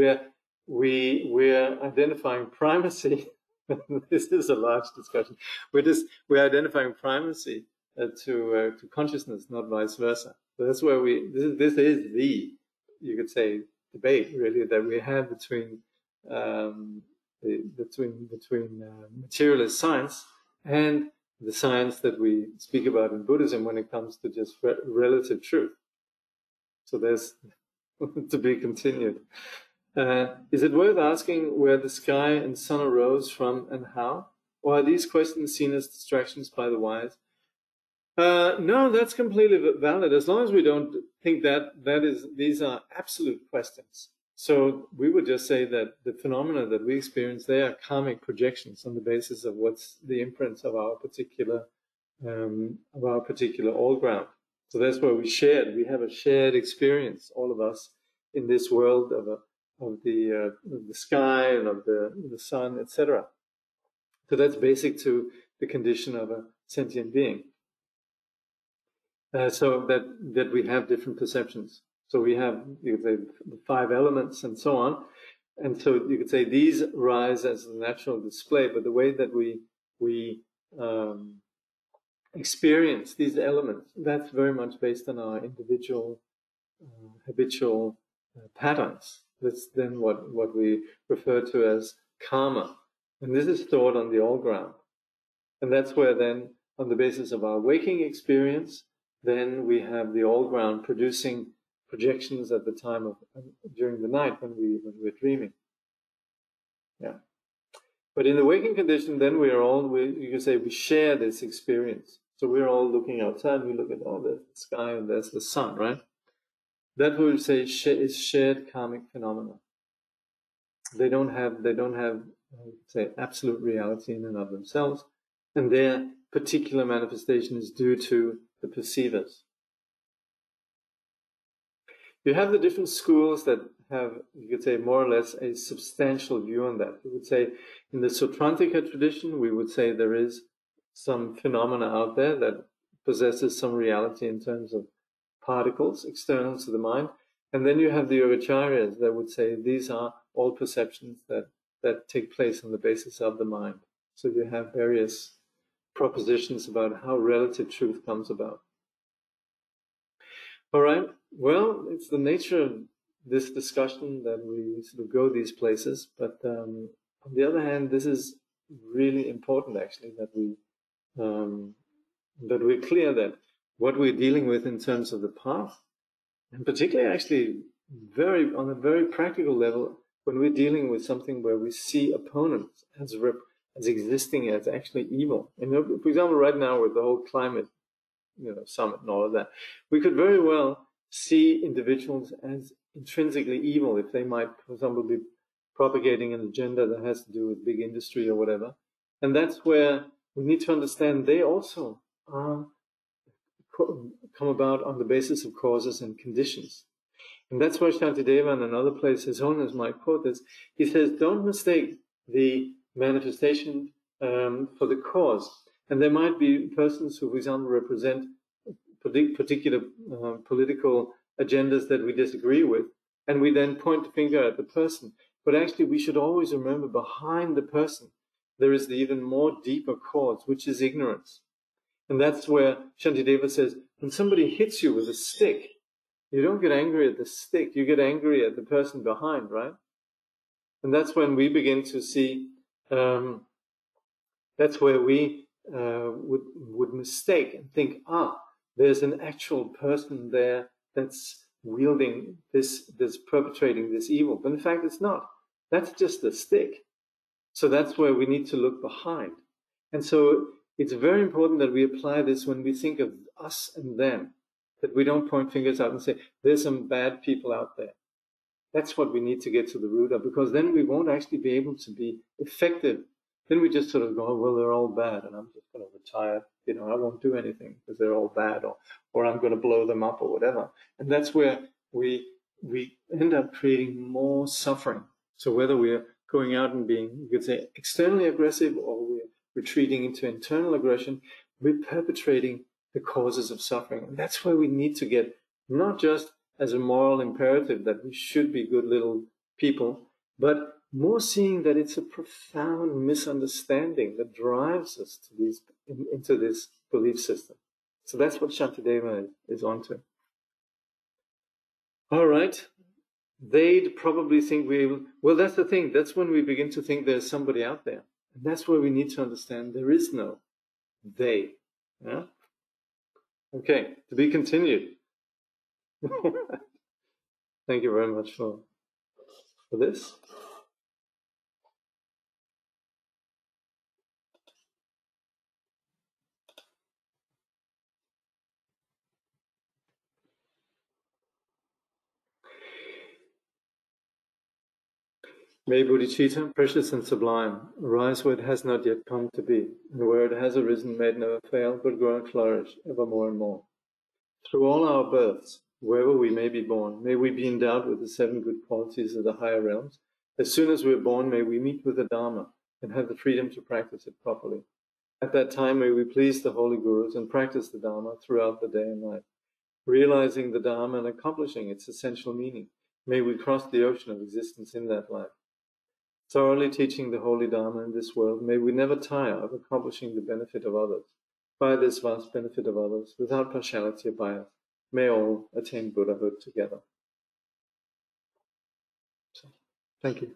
we're identifying primacy. This is a large discussion. We're identifying primacy to consciousness, not vice versa. So that's where this is the, you could say, debate really that we have between materialist science and the science that we speak about in Buddhism when it comes to just relative truth. So there's to be continued. Is it worth asking where the sky and sun arose from and how? Or are these questions seen as distractions by the wise? No, that's completely valid, as long as we don't think that these are absolute questions. So we would just say that the phenomena that we experience, they are karmic projections on the basis of what's the imprints of our particular all ground. So that's where we have a shared experience, all of us, in this world of the sky and of the sun, etc. So that's basic to the condition of a sentient being. So that we have different perceptions. So we have, you could say, the 5 elements and so on. And so you could say these rise as a natural display, but the way that we experience these elements, that's very much based on our individual habitual patterns. That's then what we refer to as karma. And this is stored on the all ground. And that's where then, on the basis of our waking experience, then we have the all ground producing projections at the time of during the night when we're dreaming. Yeah. But in the waking condition, then you can say we share this experience. So we're all looking outside, we look at the sky and there's the sun, right? That we would say is shared karmic phenomena. They don't have say, absolute reality in and of themselves, and their particular manifestation is due to the perceivers. You have the different schools that have, you could say, more or less a substantial view on that. You would say, in the Sutrantika tradition, we would say there is some phenomena out there that possesses some reality in terms of particles external to the mind. And then you have the Yogacharyas that would say these are all perceptions that take place on the basis of the mind. So you have various propositions about how relative truth comes about. All right. Well, it's the nature of this discussion that we sort of go these places. But on the other hand, this is really important, actually, that we're clear that what we're dealing with in terms of the path, and particularly actually on a very practical level, when we're dealing with something where we see opponents as existing as actually evil. And for example, right now with the whole climate summit and all of that, we could very well see individuals as intrinsically evil if they might, for example, be propagating an agenda that has to do with big industry or whatever. And that's where we need to understand they also come about on the basis of causes and conditions. And that's why Shantideva in another place, His Holiness might quote this, he says, don't mistake the manifestation for the cause. And there might be persons who, for example, represent particular political agendas that we disagree with, and we then point the finger at the person. But actually, we should always remember behind the person, there is the even more deeper cause, which is ignorance. And that's where Shantideva says, when somebody hits you with a stick, you don't get angry at the stick, you get angry at the person behind, right? And that's when we begin to see, that's where we would mistake and think, there's an actual person there that's wielding this perpetrating this evil. But in fact, it's not. That's just a stick. So that's where we need to look behind. And so it's very important that we apply this when we think of us and them, that we don't point fingers out and say, there's some bad people out there. That's what we need to get to the root of, because then we won't actually be able to be effective. Then we just sort of go, well, they're all bad, and I'm just going to retire. I won't do anything because they're all bad, or I'm going to blow them up or whatever. And that's where we end up creating more suffering. So whether we're going out and being, you could say, externally aggressive, or we're retreating into internal aggression, we're perpetrating the causes of suffering. And that's where we need to get, not just as a moral imperative that we should be good little people, but more seeing that it's a profound misunderstanding that drives us to into this belief system. So that's what Shantideva is onto. All right. They'd probably think well, that's the thing. That's when we begin to think there's somebody out there. And that's where we need to understand there is no they. Yeah? Okay, to be continued. Thank you very much for this. May bodhicitta, precious and sublime, arise where it has not yet come to be, and where it has arisen may it never fail, but grow and flourish ever more and more. Through all our births, wherever we may be born, may we be endowed with the 7 good qualities of the higher realms. As soon as we're born, may we meet with the Dharma and have the freedom to practice it properly. At that time, may we please the holy gurus and practice the Dharma throughout the day and night. Realizing the Dharma and accomplishing its essential meaning, may we cross the ocean of existence in that life. Thoroughly teaching the holy Dharma in this world, may we never tire of accomplishing the benefit of others. By this vast benefit of others, without partiality or bias, may all attain Buddhahood together. So, thank you.